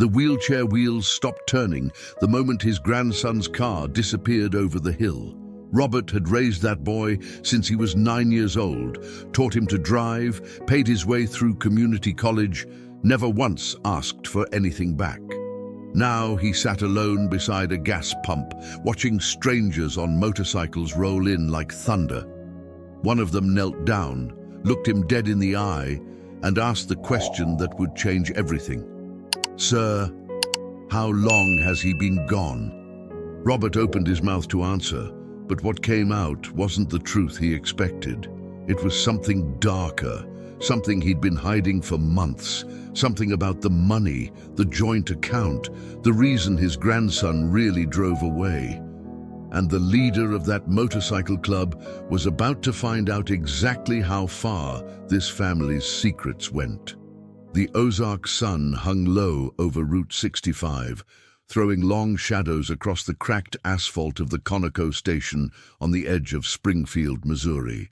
The wheelchair wheels stopped turning the moment his grandson's car disappeared over the hill. Robert had raised that boy since he was 9 years old, taught him to drive, paid his way through community college, never once asked for anything back. Now he sat alone beside a gas pump, watching strangers on motorcycles roll in like thunder. One of them knelt down, looked him dead in the eye, and asked the question that would change everything. "Sir, how long has he been gone?" Robert opened his mouth to answer, but what came out wasn't the truth he expected. It was something darker, something he'd been hiding for months, something about the money, the joint account, the reason his grandson really drove away. And the leader of that motorcycle club was about to find out exactly how far this family's secrets went. The Ozark sun hung low over Route 65, throwing long shadows across the cracked asphalt of the Conoco station on the edge of Springfield, Missouri.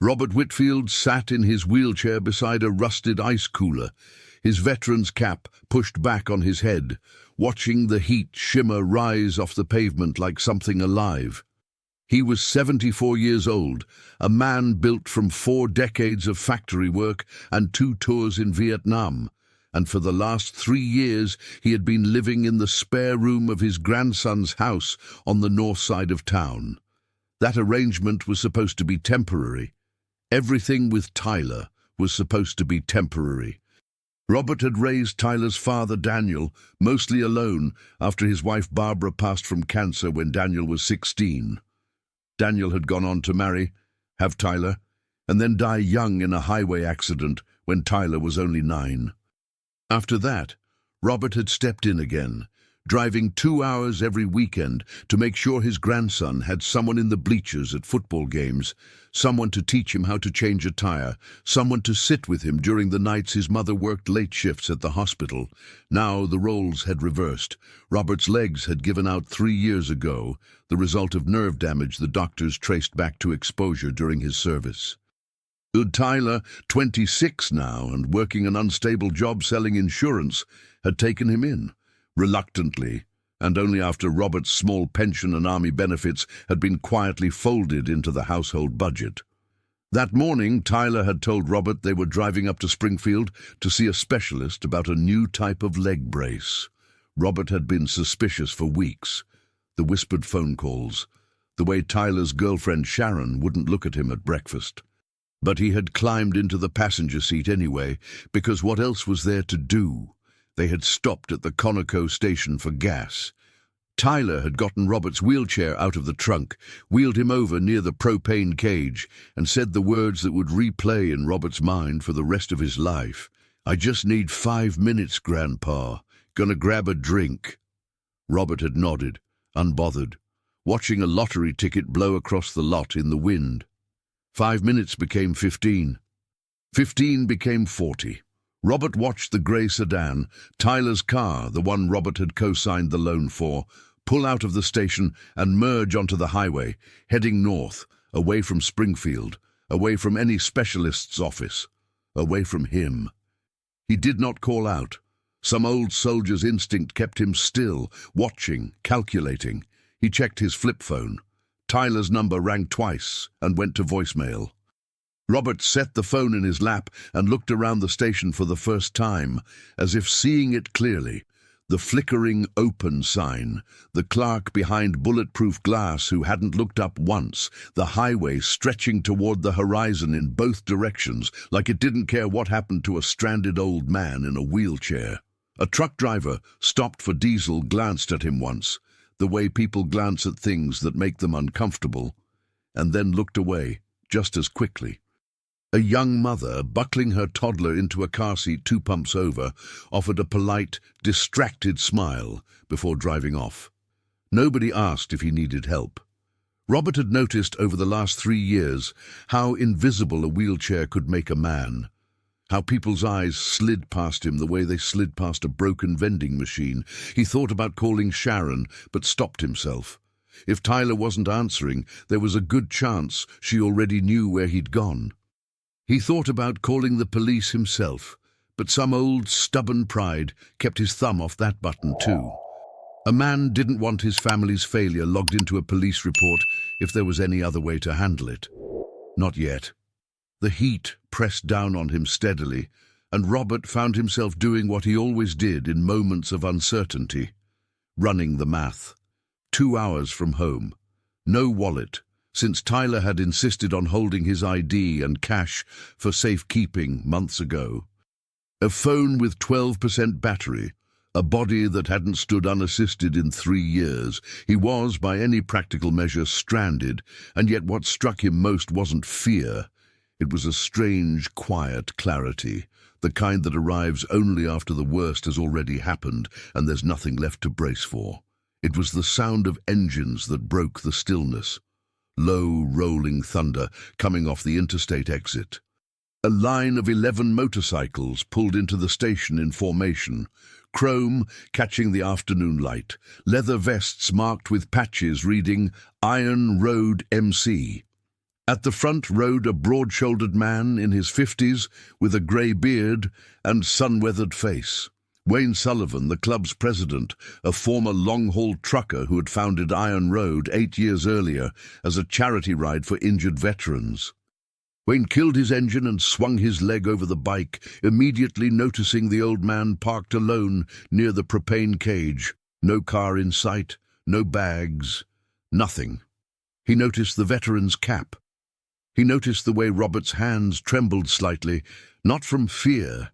Robert Whitfield sat in his wheelchair beside a rusted ice cooler, his veteran's cap pushed back on his head, watching the heat shimmer rise off the pavement like something alive. He was 74 years old, a man built from 4 decades of factory work and 2 tours in Vietnam, and for the last 3 years he had been living in the spare room of his grandson's house on the north side of town. That arrangement was supposed to be temporary. Everything with Tyler was supposed to be temporary. Robert had raised Tyler's father, Daniel, mostly alone after his wife Barbara passed from cancer when Daniel was 16. Daniel had gone on to marry, have Tyler, and then die young in a highway accident when Tyler was only 9. After that, Robert had stepped in again, driving 2 hours every weekend to make sure his grandson had someone in the bleachers at football games, someone to teach him how to change a tire, someone to sit with him during the nights his mother worked late shifts at the hospital. Now the roles had reversed. Robert's legs had given out 3 years ago, the result of nerve damage the doctors traced back to exposure during his service. Tyler, 26 now and working an unstable job selling insurance, had taken him in, reluctantly, and only after Robert's small pension and army benefits had been quietly folded into the household budget. That morning, Tyler had told Robert they were driving up to Springfield to see a specialist about a new type of leg brace. Robert had been suspicious for weeks. The whispered phone calls, the way Tyler's girlfriend Sharon wouldn't look at him at breakfast. But he had climbed into the passenger seat anyway, because what else was there to do? They had stopped at the Conoco station for gas. Tyler had gotten Robert's wheelchair out of the trunk, wheeled him over near the propane cage, and said the words that would replay in Robert's mind for the rest of his life. "I just need 5 minutes, Grandpa. Gonna grab a drink." Robert had nodded, unbothered, watching a lottery ticket blow across the lot in the wind. 5 minutes became 15. 15 became 40. Robert watched the grey sedan, Tyler's car, the one Robert had co-signed the loan for, pull out of the station and merge onto the highway, heading north, away from Springfield, away from any specialist's office, away from him. He did not call out. Some old soldier's instinct kept him still, watching, calculating. He checked his flip phone. Tyler's number rang twice and went to voicemail. Robert set the phone in his lap and looked around the station for the first time, as if seeing it clearly. The flickering open sign, the clerk behind bulletproof glass who hadn't looked up once, the highway stretching toward the horizon in both directions, like it didn't care what happened to a stranded old man in a wheelchair. A truck driver, stopped for diesel, glanced at him once, the way people glance at things that make them uncomfortable, and then looked away, just as quickly. A young mother, buckling her toddler into a car seat 2 pumps over, offered a polite, distracted smile before driving off. Nobody asked if he needed help. Robert had noticed over the last 3 years how invisible a wheelchair could make a man, how people's eyes slid past him the way they slid past a broken vending machine. He thought about calling Sharon, but stopped himself. If Tyler wasn't answering, there was a good chance she already knew where he'd gone. He thought about calling the police himself, but some old, stubborn pride kept his thumb off that button too. A man didn't want his family's failure logged into a police report if there was any other way to handle it. Not yet. The heat pressed down on him steadily, and Robert found himself doing what he always did in moments of uncertainty: running the math. 2 hours from home. No wallet, since Tyler had insisted on holding his ID and cash for safekeeping months ago. A phone with 12% battery, a body that hadn't stood unassisted in 3 years. He was, by any practical measure, stranded, and yet what struck him most wasn't fear. It was a strange, quiet clarity, the kind that arrives only after the worst has already happened and there's nothing left to brace for. It was the sound of engines that broke the stillness. Low, rolling thunder coming off the interstate exit. A line of 11 motorcycles pulled into the station in formation, chrome catching the afternoon light, leather vests marked with patches reading Iron Road MC. At the front rode a broad-shouldered man in his 50s with a grey beard and sun-weathered face. Wayne Sullivan, the club's president, a former long-haul trucker who had founded Iron Road 8 years earlier as a charity ride for injured veterans. Wayne killed his engine and swung his leg over the bike, immediately noticing the old man parked alone near the propane cage. No car in sight, no bags, nothing. He noticed the veteran's cap. He noticed the way Robert's hands trembled slightly, not from fear,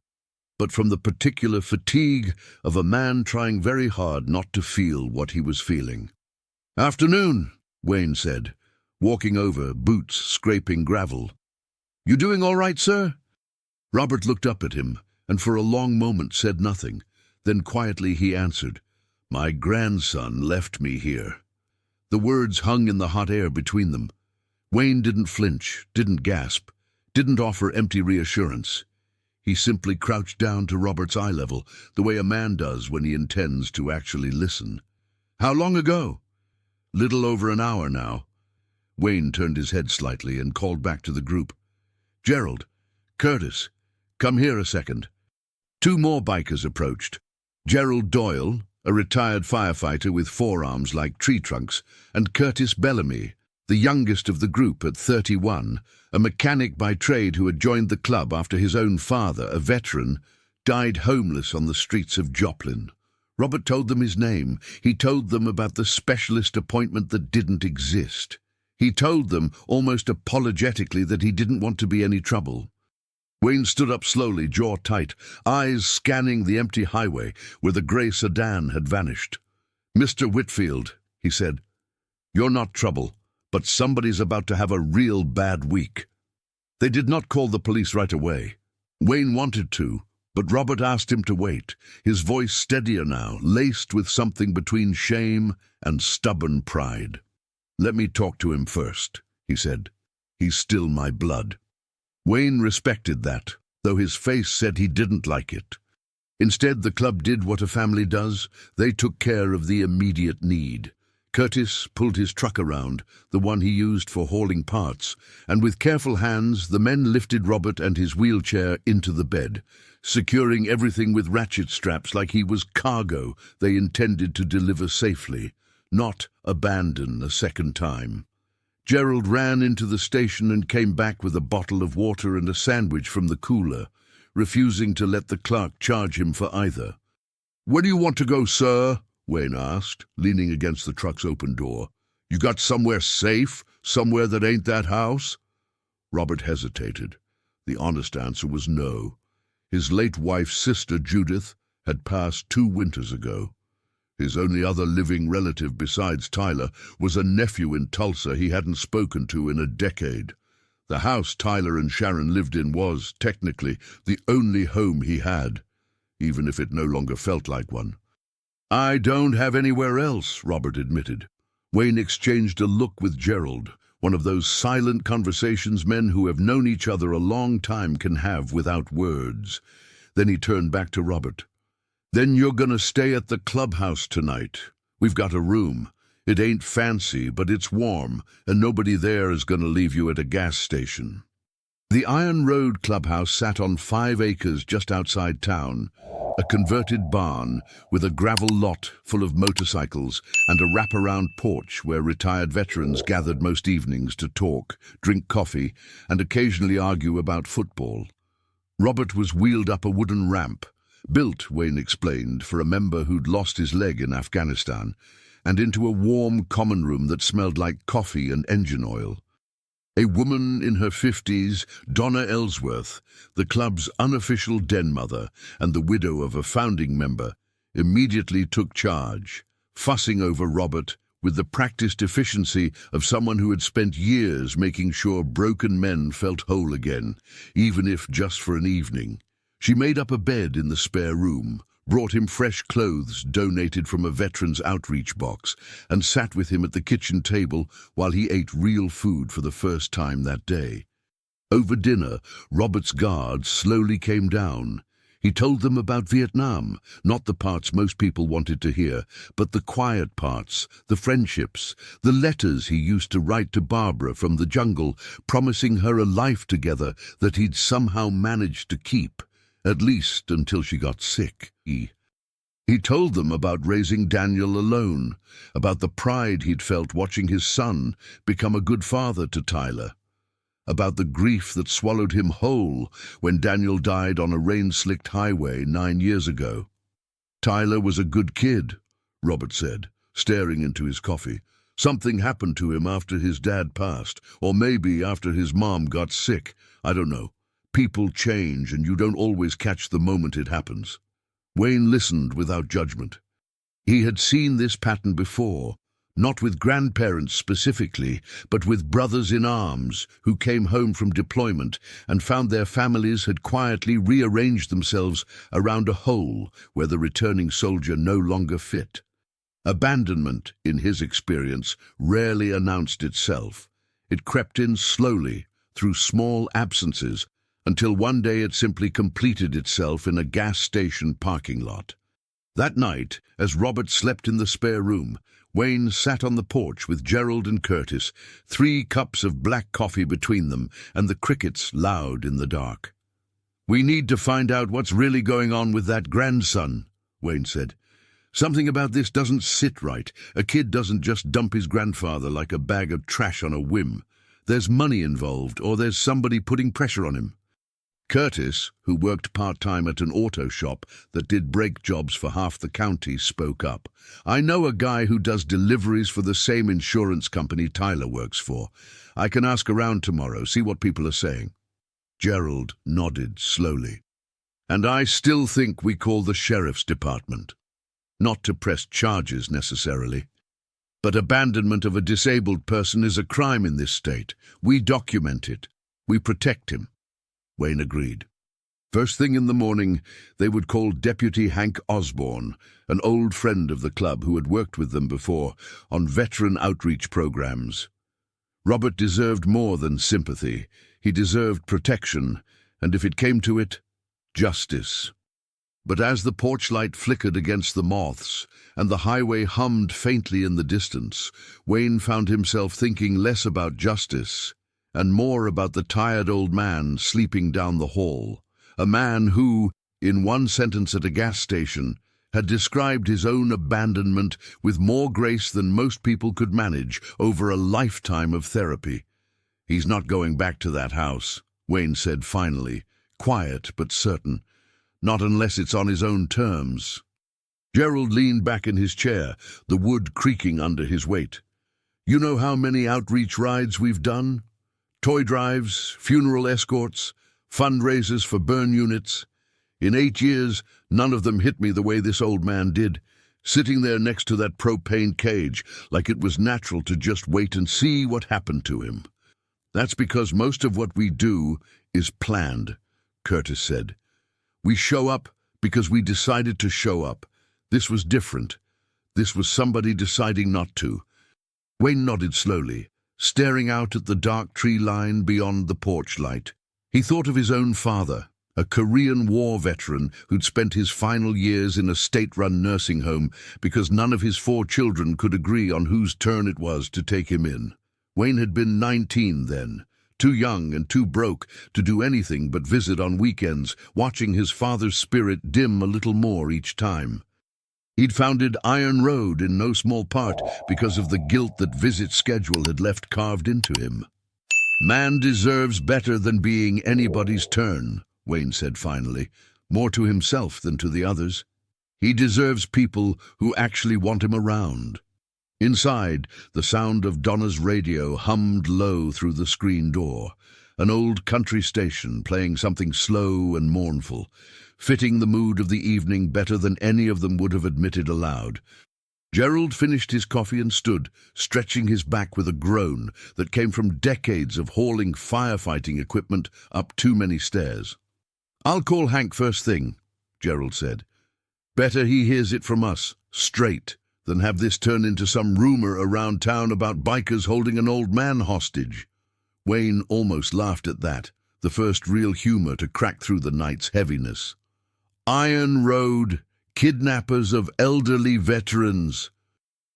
but from the particular fatigue of a man trying very hard not to feel what he was feeling. "Afternoon," Wayne said, walking over, boots scraping gravel. "You doing all right, sir?" Robert looked up at him, and for a long moment said nothing. Then quietly he answered, "My grandson left me here." The words hung in the hot air between them. Wayne didn't flinch, didn't gasp, didn't offer empty reassurance. He simply crouched down to Robert's eye level, the way a man does when he intends to actually listen. "How long ago?" "Little over an hour now." Wayne turned his head slightly and called back to the group. "Gerald, Curtis, come here a second." 2 more bikers approached. Gerald Doyle, a retired firefighter with forearms like tree trunks, and Curtis Bellamy, the youngest of the group at 31, a mechanic by trade who had joined the club after his own father, a veteran, died homeless on the streets of Joplin. Robert told them his name. He told them about the specialist appointment that didn't exist. He told them, almost apologetically, that he didn't want to be any trouble. Wayne stood up slowly, jaw tight, eyes scanning the empty highway where the grey sedan had vanished. "Mr. Whitfield," he said, "you're not trouble, but somebody's about to have a real bad week." They did not call the police right away. Wayne wanted to, but Robert asked him to wait, his voice steadier now, laced with something between shame and stubborn pride. "Let me talk to him first," he said. "He's still my blood." Wayne respected that, though his face said he didn't like it. Instead, the club did what a family does. They took care of the immediate need. Curtis pulled his truck around, the one he used for hauling parts, and with careful hands the men lifted Robert and his wheelchair into the bed, securing everything with ratchet straps like he was cargo they intended to deliver safely, not abandon a second time. Gerald ran into the station and came back with a bottle of water and a sandwich from the cooler, refusing to let the clerk charge him for either. "Where do you want to go, sir?" Wayne asked, leaning against the truck's open door. "You got somewhere safe? Somewhere that ain't that house?" Robert hesitated. The honest answer was no. His late wife's sister, Judith, had passed 2 winters ago. His only other living relative besides Tyler was a nephew in Tulsa he hadn't spoken to in a decade. The house Tyler and Sharon lived in was, technically, the only home he had, even if it no longer felt like one. "I don't have anywhere else," Robert admitted. Wayne exchanged a look with Gerald, one of those silent conversations men who have known each other a long time can have without words. Then he turned back to Robert. "Then you're gonna stay at the clubhouse tonight. We've got a room. It ain't fancy, but it's warm, and nobody there is gonna leave you at a gas station." The Iron Road clubhouse sat on 5 acres just outside town, a converted barn with a gravel lot full of motorcycles and a wraparound porch where retired veterans gathered most evenings to talk, drink coffee, and occasionally argue about football. Robert was wheeled up a wooden ramp, built, Wayne explained, for a member who'd lost his leg in Afghanistan, and into a warm common room that smelled like coffee and engine oil. A woman in her 50s, Donna Ellsworth, the club's unofficial den mother and the widow of a founding member, immediately took charge, fussing over Robert with the practiced efficiency of someone who had spent years making sure broken men felt whole again, even if just for an evening. She made up a bed in the spare room, brought him fresh clothes donated from a veterans outreach box, and sat with him at the kitchen table while he ate real food for the first time that day. Over dinner, Robert's guard slowly came down. He told them about Vietnam, not the parts most people wanted to hear, but the quiet parts, the friendships, the letters he used to write to Barbara from the jungle, promising her a life together that he'd somehow managed to keep, at least until she got sick. He told them about raising Daniel alone, about the pride he'd felt watching his son become a good father to Tyler, about the grief that swallowed him whole when Daniel died on a rain-slicked highway 9 years ago. Tyler was a good kid, Robert said, staring into his coffee. Something happened to him after his dad passed, or maybe after his mom got sick. I don't know. People change, and you don't always catch the moment it happens. Wayne listened without judgment. He had seen this pattern before, not with grandparents specifically, but with brothers in arms who came home from deployment and found their families had quietly rearranged themselves around a hole where the returning soldier no longer fit. Abandonment, in his experience, rarely announced itself. It crept in slowly, through small absences, until one day it simply completed itself in a gas station parking lot. That night, as Robert slept in the spare room, Wayne sat on the porch with Gerald and Curtis, 3 cups of black coffee between them and the crickets loud in the dark. "We need to find out what's really going on with that grandson," Wayne said. "Something about this doesn't sit right. A kid doesn't just dump his grandfather like a bag of trash on a whim. There's money involved, or there's somebody putting pressure on him." Curtis, who worked part-time at an auto shop that did brake jobs for half the county, spoke up. "I know a guy who does deliveries for the same insurance company Tyler works for. I can ask around tomorrow, see what people are saying." Gerald nodded slowly. "And I still think we call the sheriff's department. Not to press charges necessarily. But abandonment of a disabled person is a crime in this state. We document it. We protect him." Wayne agreed. First thing in the morning, they would call Deputy Hank Osborne, an old friend of the club who had worked with them before, on veteran outreach programs. Robert deserved more than sympathy. He deserved protection, and if it came to it, justice. But as the porch light flickered against the moths, and the highway hummed faintly in the distance, Wayne found himself thinking less about justice and more about the tired old man sleeping down the hall, a man who, in one sentence at a gas station, had described his own abandonment with more grace than most people could manage over a lifetime of therapy. "He's not going back to that house," Wayne said finally, quiet but certain. "Not unless it's on his own terms." Gerald leaned back in his chair, the wood creaking under his weight. "You know how many outreach rides we've done? Toy drives, funeral escorts, fundraisers for burn units. In 8 years, none of them hit me the way this old man did, sitting there next to that propane cage like it was natural to just wait and see what happened to him." "That's because most of what we do is planned," Curtis said. "We show up because we decided to show up. This was different. This was somebody deciding not to." Wayne nodded slowly, staring out at the dark tree line beyond the porch light. He thought of his own father, a Korean War veteran who'd spent his final years in a state-run nursing home because none of his 4 children could agree on whose turn it was to take him in. Wayne had been 19 then, too young and too broke to do anything but visit on weekends, watching his father's spirit dim a little more each time. He'd founded Iron Road in no small part because of the guilt that visit schedule had left carved into him. "Man deserves better than being anybody's turn," Wayne said finally, more to himself than to the others. "He deserves people who actually want him around." Inside, the sound of Donna's radio hummed low through the screen door, an old country station playing something slow and mournful, fitting the mood of the evening better than any of them would have admitted aloud. Gerald finished his coffee and stood, stretching his back with a groan that came from decades of hauling firefighting equipment up too many stairs. "I'll call Hank first thing," Gerald said. "Better he hears it from us, straight, than have this turn into some rumor around town about bikers holding an old man hostage." Wayne almost laughed at that, the first real humor to crack through the night's heaviness. "Iron Road, kidnappers of elderly veterans."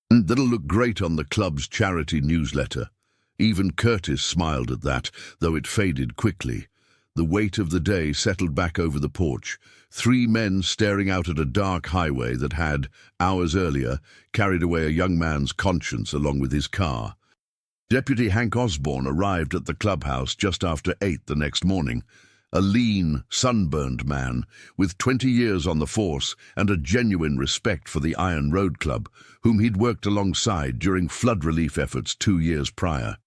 That'll look great on the club's charity newsletter. Even Curtis smiled at that, though it faded quickly. The weight of the day settled back over the porch, 3 men staring out at a dark highway that had, hours earlier, carried away a young man's conscience along with his car. Deputy Hank Osborne arrived at the clubhouse just after 8 the next morning, a lean, sunburned man with 20 years on the force and a genuine respect for the Iron Road Club, whom he'd worked alongside during flood relief efforts 2 years prior.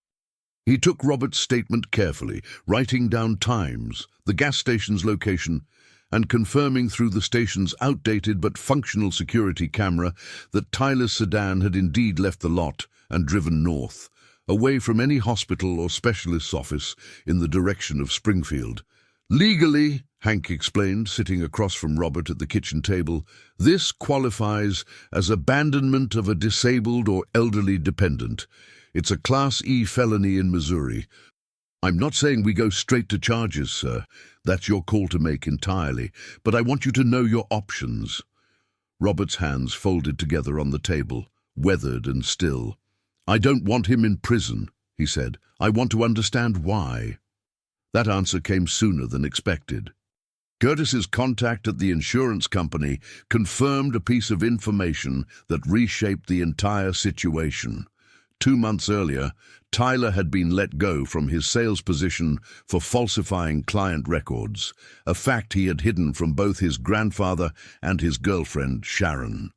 He took Robert's statement carefully, writing down times, the gas station's location, and confirming through the station's outdated but functional security camera that Tyler's sedan had indeed left the lot and driven north, away from any hospital or specialist's office in the direction of Springfield. "Legally," Hank explained, sitting across from Robert at the kitchen table, "this qualifies as abandonment of a disabled or elderly dependent. It's a Class E felony in Missouri. I'm not saying we go straight to charges, sir. That's your call to make entirely. But I want you to know your options." Robert's hands folded together on the table, weathered and still. "I don't want him in prison," he said. "I want to understand why." That answer came sooner than expected. Curtis's contact at the insurance company confirmed a piece of information that reshaped the entire situation. 2 months earlier, Tyler had been let go from his sales position for falsifying client records, a fact he had hidden from both his grandfather and his girlfriend, Sharon.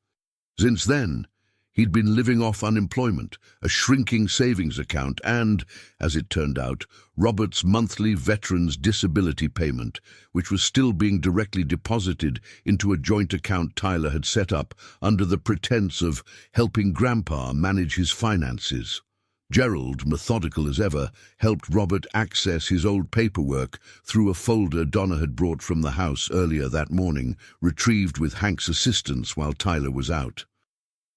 Since then, he'd been living off unemployment, a shrinking savings account, and, as it turned out, Robert's monthly veteran's disability payment, which was still being directly deposited into a joint account Tyler had set up under the pretense of helping Grandpa manage his finances. Gerald, methodical as ever, helped Robert access his old paperwork through a folder Donna had brought from the house earlier that morning, retrieved with Hank's assistance while Tyler was out.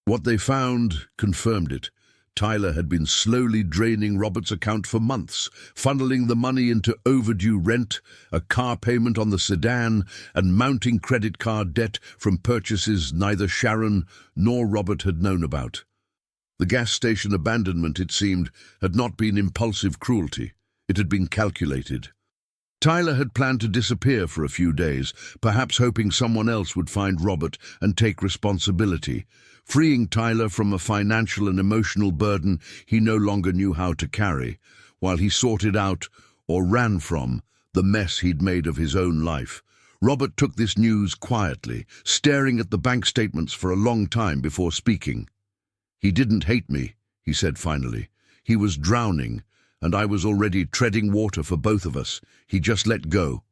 What they found confirmed it. Tyler had been slowly draining Robert's account for months, funneling the money into overdue rent, a car payment on the sedan, and mounting credit card debt from purchases neither Sharon nor Robert had known about. The gas station abandonment, it seemed, had not been impulsive cruelty. It had been calculated. Tyler had planned to disappear for a few days, perhaps hoping someone else would find Robert and take responsibility, freeing Tyler from a financial and emotional burden he no longer knew how to carry, while he sorted out, or ran from, the mess he'd made of his own life. Robert took this news quietly, staring at the bank statements for a long time before speaking. "He didn't hate me," he said finally. "He was drowning, and I was already treading water for both of us. He just let go."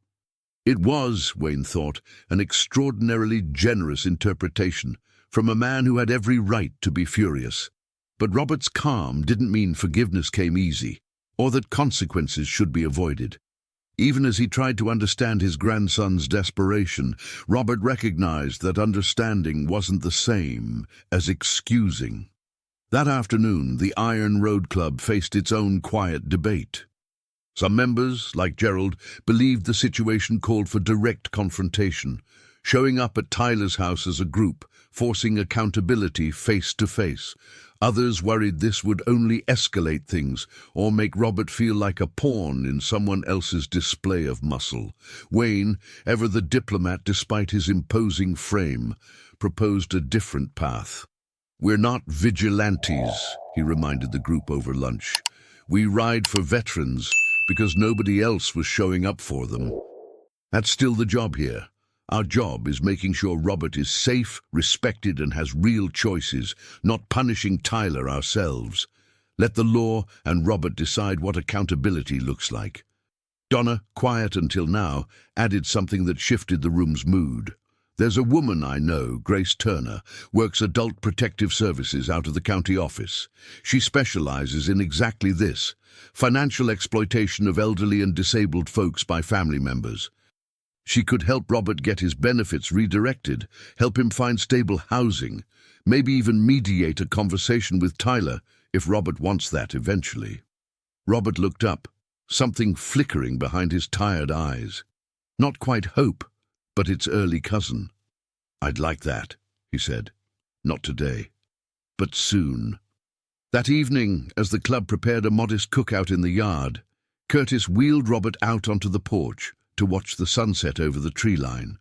It was, Wayne thought, an extraordinarily generous interpretation from a man who had every right to be furious. But Robert's calm didn't mean forgiveness came easy, or that consequences should be avoided. Even as he tried to understand his grandson's desperation, Robert recognized that understanding wasn't the same as excusing. That afternoon, the Iron Road Club faced its own quiet debate. Some members, like Gerald, believed the situation called for direct confrontation, showing up at Tyler's house as a group, forcing accountability face to face. Others worried this would only escalate things or make Robert feel like a pawn in someone else's display of muscle. Wayne, ever the diplomat despite his imposing frame, proposed a different path. "We're not vigilantes," he reminded the group over lunch. "We ride for veterans because nobody else was showing up for them. That's still the job here. Our job is making sure Robert is safe, respected, and has real choices, not punishing Tyler ourselves. Let the law and Robert decide what accountability looks like." Donna, quiet until now, added something that shifted the room's mood. "There's a woman I know, Grace Turner, works adult protective services out of the county office. She specializes in exactly this: financial exploitation of elderly and disabled folks by family members. She could help Robert get his benefits redirected, help him find stable housing, maybe even mediate a conversation with Tyler, if Robert wants that eventually." Robert looked up, something flickering behind his tired eyes. Not quite hope, but its early cousin. "I'd like that," he said. "Not today, but soon." That evening, as the club prepared a modest cookout in the yard, Curtis wheeled Robert out onto the porch to watch the sunset over the tree line.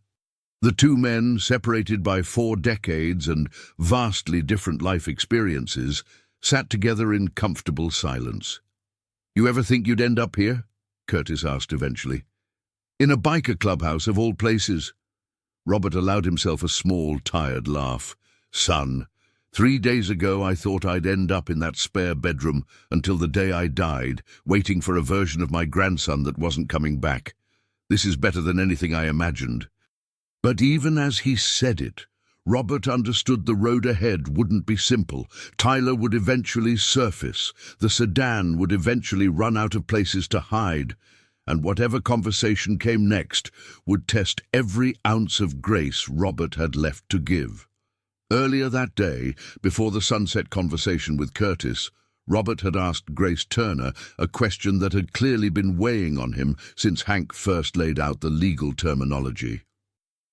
The two men, separated by 4 decades and vastly different life experiences, sat together in comfortable silence. "You ever think you'd end up here?" Curtis asked eventually. "In a biker clubhouse of all places." Robert allowed himself a small, tired laugh. "Son, 3 days ago I thought I'd end up in that spare bedroom until the day I died, waiting for a version of my grandson that wasn't coming back. This is better than anything I imagined." But even as he said it, Robert understood the road ahead wouldn't be simple. Tyler would eventually surface. The sedan would eventually run out of places to hide. And whatever conversation came next would test every ounce of grace Robert had left to give. Earlier that day, before the sunset conversation with Curtis, Robert had asked Grace Turner a question that had clearly been weighing on him since Hank first laid out the legal terminology.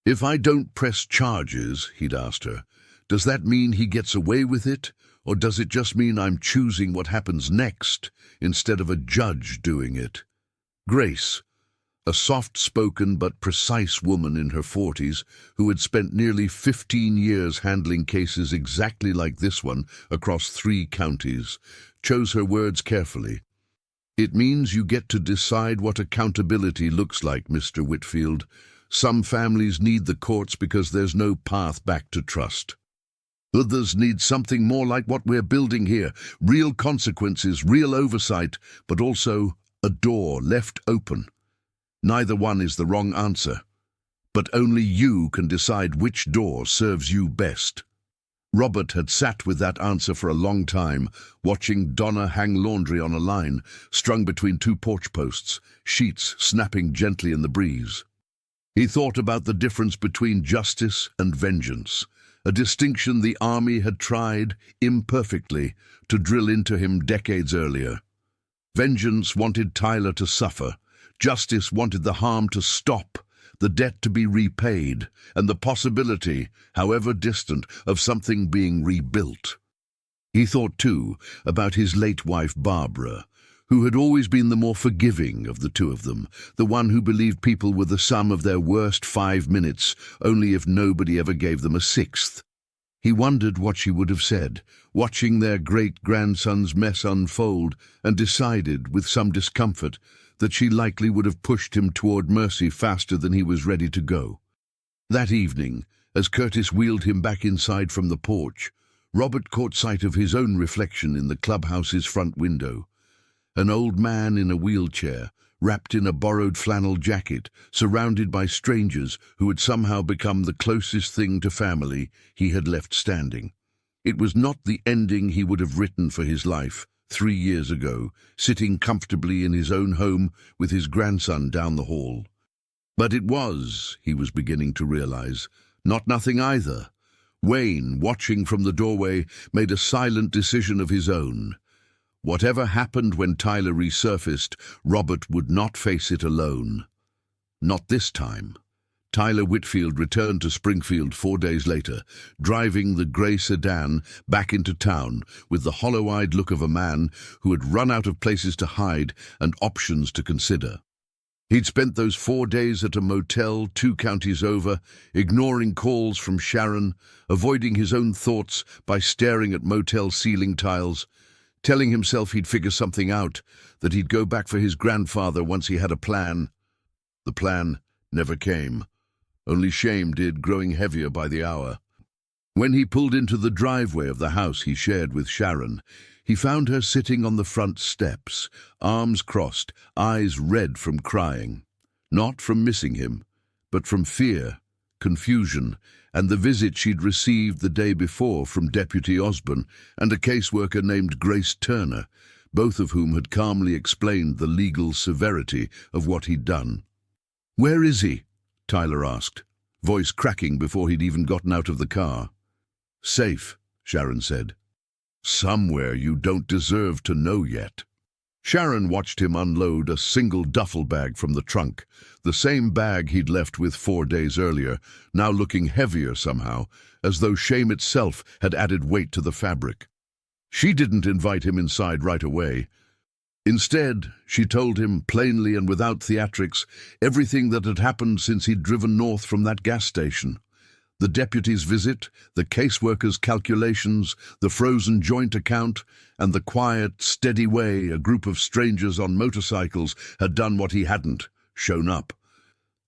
"If I don't press charges," he'd asked her, "does that mean he gets away with it, or does it just mean I'm choosing what happens next instead of a judge doing it?" Grace, a soft-spoken but precise woman in her 40s who had spent nearly 15 years handling cases exactly like this one across 3 counties, chose her words carefully. "It means you get to decide what accountability looks like, Mr. Whitfield. Some families need the courts because there's no path back to trust. Others need something more like what we're building here: real consequences, real oversight, but also a door left open. Neither one is the wrong answer, but only you can decide which door serves you best." Robert had sat with that answer for a long time, watching Donna hang laundry on a line, strung between 2 porch posts, sheets snapping gently in the breeze. He thought about the difference between justice and vengeance, a distinction the army had tried, imperfectly, to drill into him decades earlier. Vengeance wanted Tyler to suffer. Justice wanted the harm to stop, the debt to be repaid, and the possibility, however distant, of something being rebuilt. He thought, too, about his late wife Barbara, who had always been the more forgiving of the two of them, the one who believed people were the sum of their worst 5 minutes, only if nobody ever gave them a 6th. He wondered what she would have said, watching their great-grandson's mess unfold, and decided, with some discomfort, that she likely would have pushed him toward mercy faster than he was ready to go. That evening, as Curtis wheeled him back inside from the porch, Robert caught sight of his own reflection in the clubhouse's front window. An old man in a wheelchair, wrapped in a borrowed flannel jacket, surrounded by strangers who had somehow become the closest thing to family he had left standing. It was not the ending he would have written for his life 3 years ago, sitting comfortably in his own home with his grandson down the hall. But it was, he was beginning to realize, not nothing either. Wayne, watching from the doorway, made a silent decision of his own. Whatever happened when Tyler resurfaced, Robert would not face it alone. Not this time. Tyler Whitfield returned to Springfield 4 days later, driving the grey sedan back into town with the hollow-eyed look of a man who had run out of places to hide and options to consider. He'd spent those 4 days at a motel 2 counties over, ignoring calls from Sharon, avoiding his own thoughts by staring at motel ceiling tiles, telling himself he'd figure something out, that he'd go back for his grandfather once he had a plan. The plan never came. Only shame did, growing heavier by the hour. When he pulled into the driveway of the house he shared with Sharon, he found her sitting on the front steps, arms crossed, eyes red from crying. Not from missing him, but from fear, confusion, and the visit she'd received the day before from Deputy Osborne and a caseworker named Grace Turner, both of whom had calmly explained the legal severity of what he'd done. "Where is he?" Tyler asked, voice cracking before he'd even gotten out of the car. "Safe," Sharon said. "Somewhere you don't deserve to know yet." Sharon watched him unload a single duffel bag from the trunk, the same bag he'd left with 4 days earlier, now looking heavier somehow, as though shame itself had added weight to the fabric. She didn't invite him inside right away. Instead, she told him, plainly and without theatrics, everything that had happened since he'd driven north from that gas station. The deputy's visit, the caseworker's calculations, the frozen joint account, and the quiet, steady way a group of strangers on motorcycles had done what he hadn't, shown up.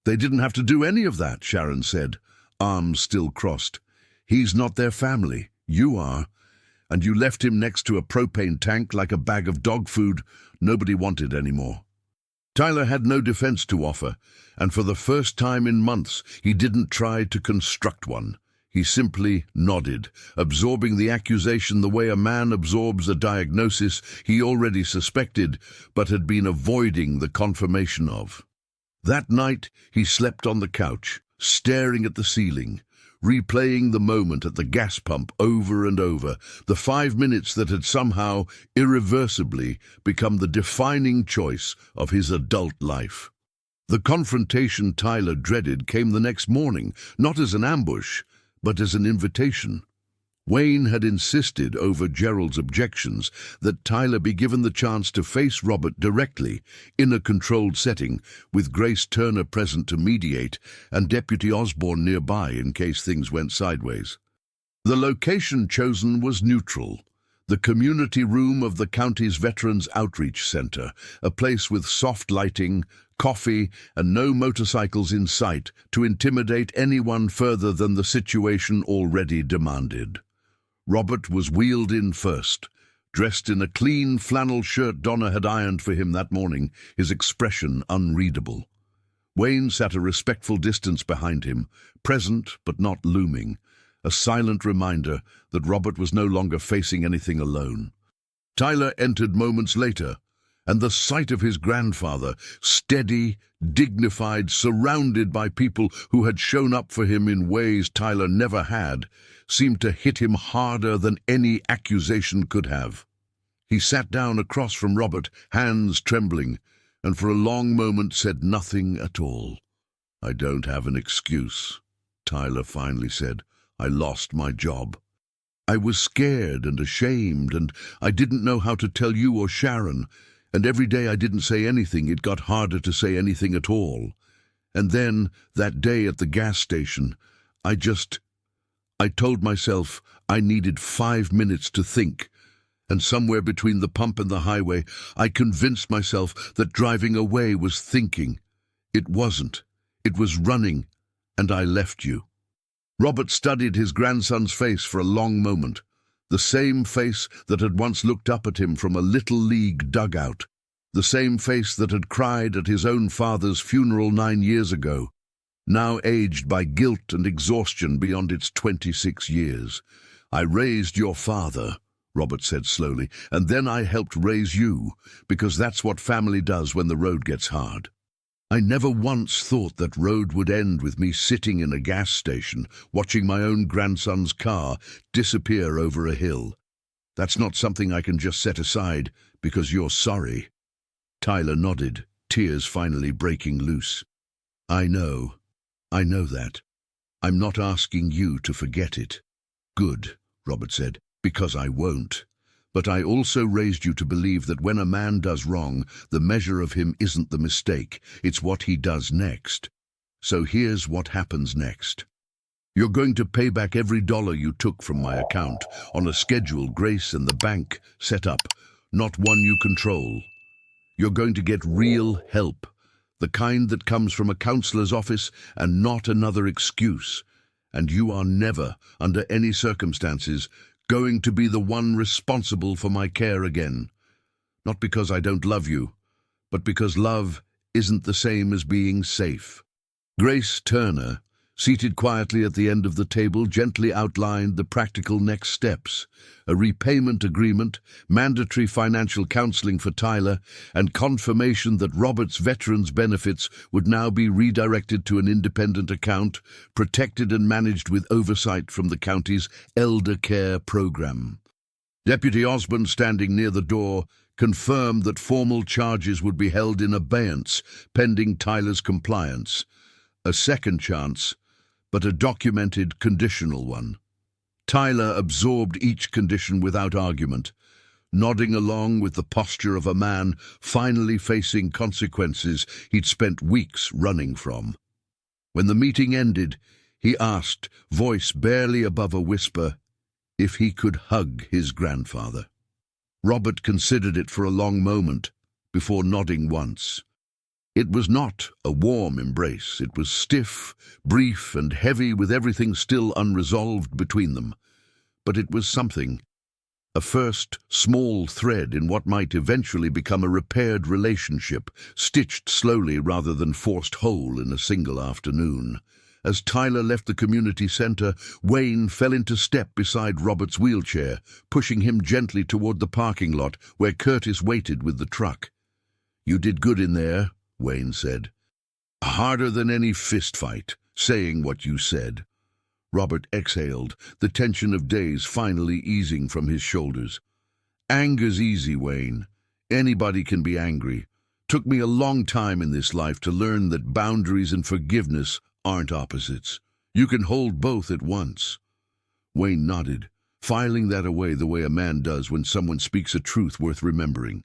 "They didn't have to do any of that," Sharon said, arms still crossed. "He's not their family. You are. And you left him next to a propane tank like a bag of dog food nobody wanted anymore." Tyler had no defense to offer, and for the first time in months he didn't try to construct one. He simply nodded, absorbing the accusation the way a man absorbs a diagnosis he already suspected but had been avoiding the confirmation of. That night he slept on the couch, staring at the ceiling, replaying the moment at the gas pump over and over, the 5 minutes that had somehow, irreversibly, become the defining choice of his adult life. The confrontation Tyler dreaded came the next morning, not as an ambush, but as an invitation. Wayne had insisted, over Gerald's objections, that Tyler be given the chance to face Robert directly, in a controlled setting, with Grace Turner present to mediate and Deputy Osborne nearby in case things went sideways. The location chosen was neutral, the community room of the county's Veterans Outreach Center, a place with soft lighting, coffee, and no motorcycles in sight to intimidate anyone further than the situation already demanded. Robert was wheeled in first, dressed in a clean flannel shirt Donna had ironed for him that morning, his expression unreadable. Wayne sat a respectful distance behind him, present but not looming, a silent reminder that Robert was no longer facing anything alone. Tyler entered moments later, and the sight of his grandfather, steady, dignified, surrounded by people who had shown up for him in ways Tyler never had, seemed to hit him harder than any accusation could have. He sat down across from Robert, hands trembling, and for a long moment said nothing at all. "I don't have an excuse," Tyler finally said. "I lost my job. I was scared and ashamed, and I didn't know how to tell you or Sharon, and every day I didn't say anything, it got harder to say anything at all. And then, that day at the gas station, I told myself I needed 5 minutes to think, and somewhere between the pump and the highway, I convinced myself that driving away was thinking. It wasn't. It was running, and I left you." Robert studied his grandson's face for a long moment, the same face that had once looked up at him from a Little League dugout, the same face that had cried at his own father's funeral 9 years ago, now aged by guilt and exhaustion beyond its 26 years. "I raised your father," Robert said slowly, "and then I helped raise you, because that's what family does when the road gets hard. I never once thought that road would end with me sitting in a gas station, watching my own grandson's car disappear over a hill. That's not something I can just set aside because you're sorry." Tyler nodded, tears finally breaking loose. "I know. I know that. I'm not asking you to forget it. Good, Robert said, because I won't. But I also raised you to believe that when a man does wrong, the measure of him isn't the mistake, it's what he does next. So here's what happens next. You're going to pay back every dollar you took from my account on a schedule Grace and the bank set up, not one you control. You're going to get real help, the kind that comes from a counselor's office and not another excuse. And you are never, under any circumstances, going to be the one responsible for my care again. Not because I don't love you, but because love isn't the same as being safe. Grace Turner, seated quietly at the end of the table, gently outlined the practical next steps: a repayment agreement, mandatory financial counseling for Tyler, and confirmation that Robert's veterans' benefits would now be redirected to an independent account, protected and managed with oversight from the county's elder care program. Deputy Osborne, standing near the door, confirmed that formal charges would be held in abeyance pending Tyler's compliance. A second chance, but a documented, conditional one. Tyler absorbed each condition without argument, nodding along with the posture of a man finally facing consequences he'd spent weeks running from. When the meeting ended, he asked, voice barely above a whisper, if he could hug his grandfather. Robert considered it for a long moment, before nodding once. It was not a warm embrace. It was stiff, brief, and heavy, with everything still unresolved between them. But it was something. A first, small thread in what might eventually become a repaired relationship, stitched slowly rather than forced whole in a single afternoon. As Tyler left the community center, Wayne fell into step beside Robert's wheelchair, pushing him gently toward the parking lot where Curtis waited with the truck. "You did good in there," Wayne said. "Harder than any fist fight, saying what you said." Robert exhaled, the tension of days finally easing from his shoulders. "Anger's easy, Wayne. Anybody can be angry. Took me a long time in this life to learn that boundaries and forgiveness aren't opposites. You can hold both at once." Wayne nodded, filing that away the way a man does when someone speaks a truth worth remembering.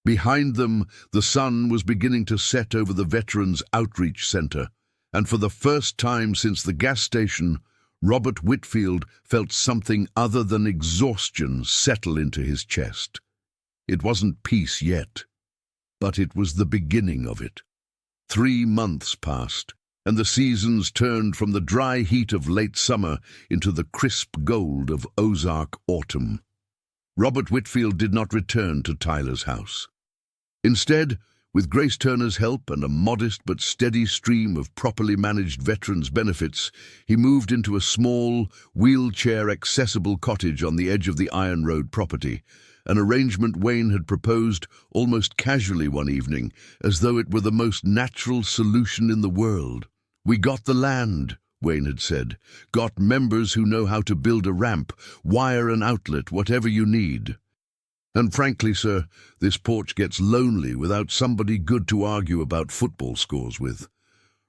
Behind them, the sun was beginning to set over the Veterans Outreach Center, and for the first time since the gas station, Robert Whitfield felt something other than exhaustion settle into his chest. It wasn't peace yet, but it was the beginning of it. 3 months passed, and the seasons turned from the dry heat of late summer into the crisp gold of Ozark autumn. Robert Whitfield did not return to Tyler's house. Instead, with Grace Turner's help and a modest but steady stream of properly managed veterans' benefits, he moved into a small, wheelchair-accessible cottage on the edge of the Iron Road property, an arrangement Wayne had proposed almost casually one evening, as though it were the most natural solution in the world. "We got the land," Wayne had said. "Got members who know how to build a ramp, wire an outlet, whatever you need. And frankly, sir, this porch gets lonely without somebody good to argue about football scores with."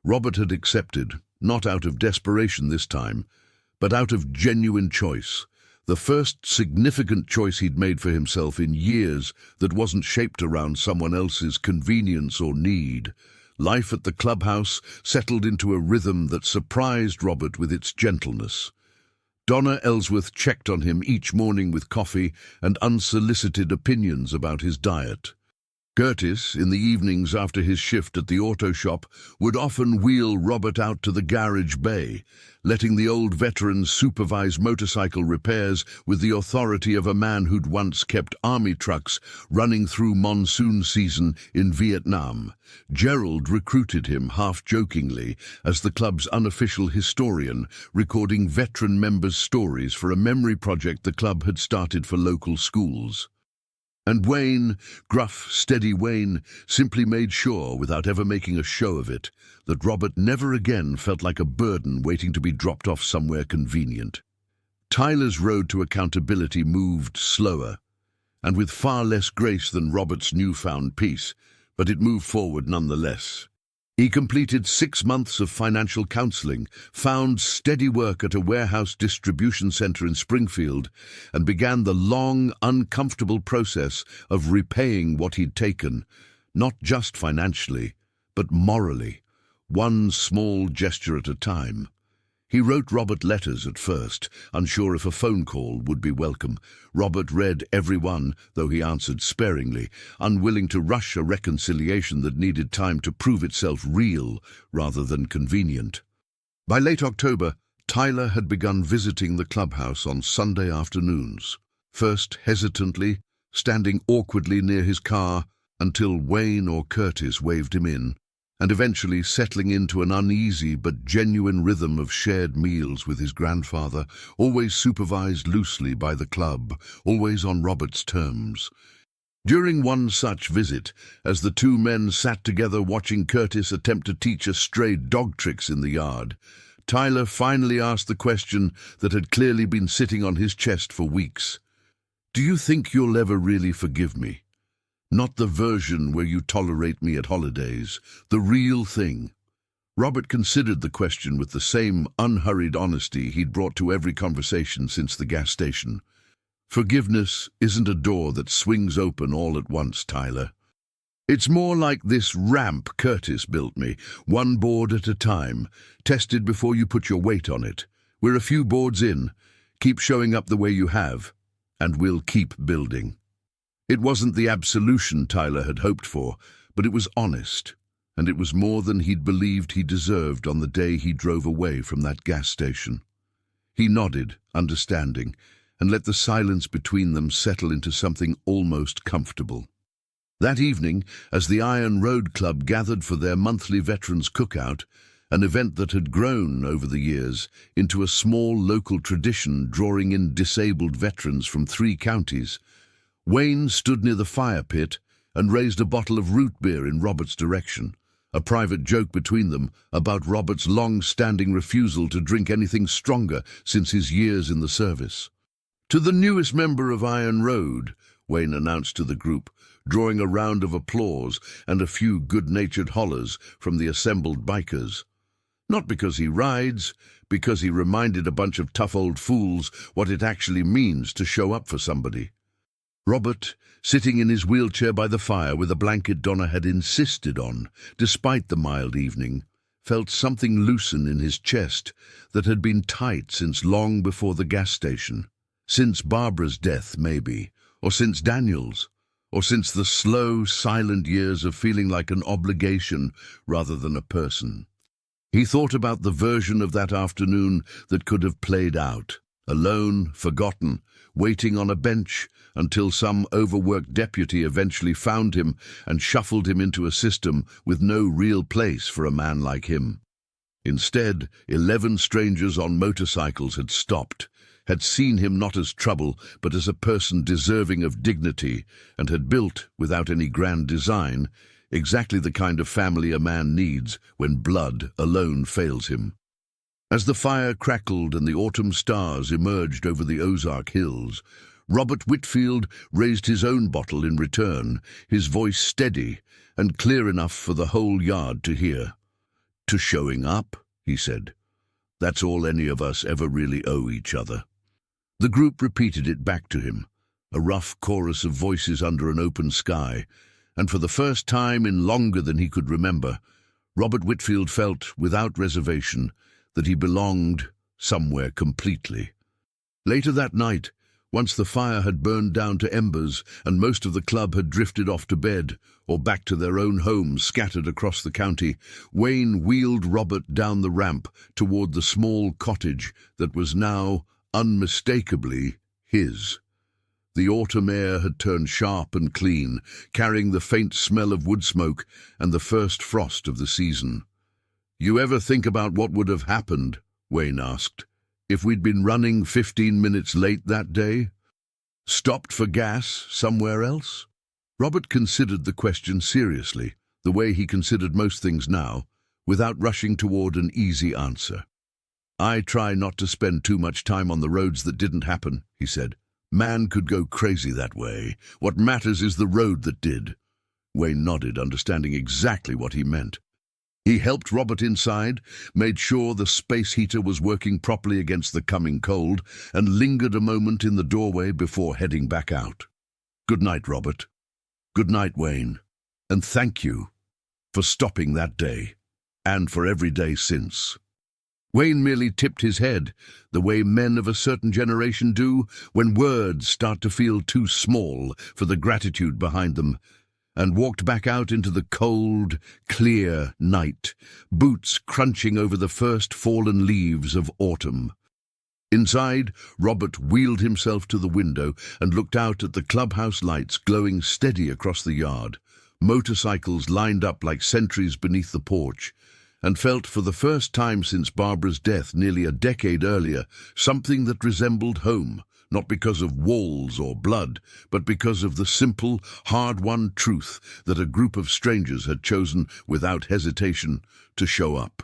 Robert had accepted, not out of desperation this time, but out of genuine choice. The first significant choice he'd made for himself in years that wasn't shaped around someone else's convenience or need. Life at the clubhouse settled into a rhythm that surprised Robert with its gentleness. Donna Ellsworth checked on him each morning with coffee and unsolicited opinions about his diet. Curtis, in the evenings after his shift at the auto shop, would often wheel Robert out to the garage bay, letting the old veteran supervise motorcycle repairs with the authority of a man who'd once kept army trucks running through monsoon season in Vietnam. Gerald recruited him half-jokingly as the club's unofficial historian, recording veteran members' stories for a memory project the club had started for local schools. And Wayne, gruff, steady Wayne, simply made sure, without ever making a show of it, that Robert never again felt like a burden waiting to be dropped off somewhere convenient. Tyler's road to accountability moved slower, and with far less grace than Robert's newfound peace, but it moved forward nonetheless. He completed 6 months of financial counseling, found steady work at a warehouse distribution center in Springfield, and began the long, uncomfortable process of repaying what he'd taken, not just financially, but morally, one small gesture at a time. He wrote Robert letters at first, unsure if a phone call would be welcome. Robert read every one, though he answered sparingly, unwilling to rush a reconciliation that needed time to prove itself real rather than convenient. By late October, Tyler had begun visiting the clubhouse on Sunday afternoons, first hesitantly, standing awkwardly near his car until Wayne or Curtis waved him in, and eventually settling into an uneasy but genuine rhythm of shared meals with his grandfather, always supervised loosely by the club, always on Robert's terms. During one such visit, as the two men sat together watching Curtis attempt to teach a stray dog tricks in the yard, Tyler finally asked the question that had clearly been sitting on his chest for weeks. "Do you think you'll ever really forgive me? Not the version where you tolerate me at holidays, the real thing." Robert considered the question with the same unhurried honesty he'd brought to every conversation since the gas station. "Forgiveness isn't a door that swings open all at once, Tyler. It's more like this ramp Curtis built me, one board at a time, tested before you put your weight on it. We're a few boards in. Keep showing up the way you have, and we'll keep building." It wasn't the absolution Tyler had hoped for, but it was honest, and it was more than he'd believed he deserved on the day he drove away from that gas station. He nodded, understanding, and let the silence between them settle into something almost comfortable. That evening, as the Iron Road Club gathered for their monthly Veterans Cookout, an event that had grown over the years into a small local tradition drawing in disabled veterans from 3 counties, Wayne stood near the fire pit and raised a bottle of root beer in Robert's direction, a private joke between them about Robert's long-standing refusal to drink anything stronger since his years in the service. "To the newest member of Iron Road," Wayne announced to the group, drawing a round of applause and a few good-natured hollers from the assembled bikers. Not because he rides, because he reminded a bunch of tough old fools what it actually means to show up for somebody. Robert, sitting in his wheelchair by the fire with a blanket Donna had insisted on, despite the mild evening, felt something loosen in his chest that had been tight since long before the gas station. Since Barbara's death, maybe, or since Daniel's, or since the slow, silent years of feeling like an obligation rather than a person. He thought about the version of that afternoon that could have played out, alone, forgotten, waiting on a bench until some overworked deputy eventually found him and shuffled him into a system with no real place for a man like him. Instead, 11 strangers on motorcycles had stopped, had seen him not as trouble but as a person deserving of dignity, and had built, without any grand design, exactly the kind of family a man needs when blood alone fails him. As the fire crackled and the autumn stars emerged over the Ozark Hills, Robert Whitfield raised his own bottle in return, his voice steady and clear enough for the whole yard to hear. "To showing up," he said. "That's all any of us ever really owe each other." The group repeated it back to him, a rough chorus of voices under an open sky, and for the first time in longer than he could remember, Robert Whitfield felt, without reservation, that he belonged somewhere completely. Later that night, once the fire had burned down to embers and most of the club had drifted off to bed or back to their own homes scattered across the county, Wayne wheeled Robert down the ramp toward the small cottage that was now unmistakably his. The autumn air had turned sharp and clean, carrying the faint smell of wood smoke and the first frost of the season. "You ever think about what would have happened," Wayne asked, "if we'd been running 15 minutes late that day? Stopped for gas somewhere else?" Robert considered the question seriously, the way he considered most things now, without rushing toward an easy answer. "I try not to spend too much time on the roads that didn't happen," he said. "Man could go crazy that way. What matters is the road that did." Wayne nodded, understanding exactly what he meant. He helped Robert inside, made sure the space heater was working properly against the coming cold, and lingered a moment in the doorway before heading back out. Good night, Robert. Good night, Wayne. And thank you for stopping that day, and for every day since. Wayne merely tipped his head, the way men of a certain generation do when words start to feel too small for the gratitude behind them, and walked back out into the cold, clear night, boots crunching over the first fallen leaves of autumn. Inside, Robert wheeled himself to the window and looked out at the clubhouse lights glowing steady across the yard, motorcycles lined up like sentries beneath the porch, and felt for the first time since Barbara's death nearly a decade earlier something that resembled home, not because of walls or blood, but because of the simple, hard-won truth that a group of strangers had chosen without hesitation to show up.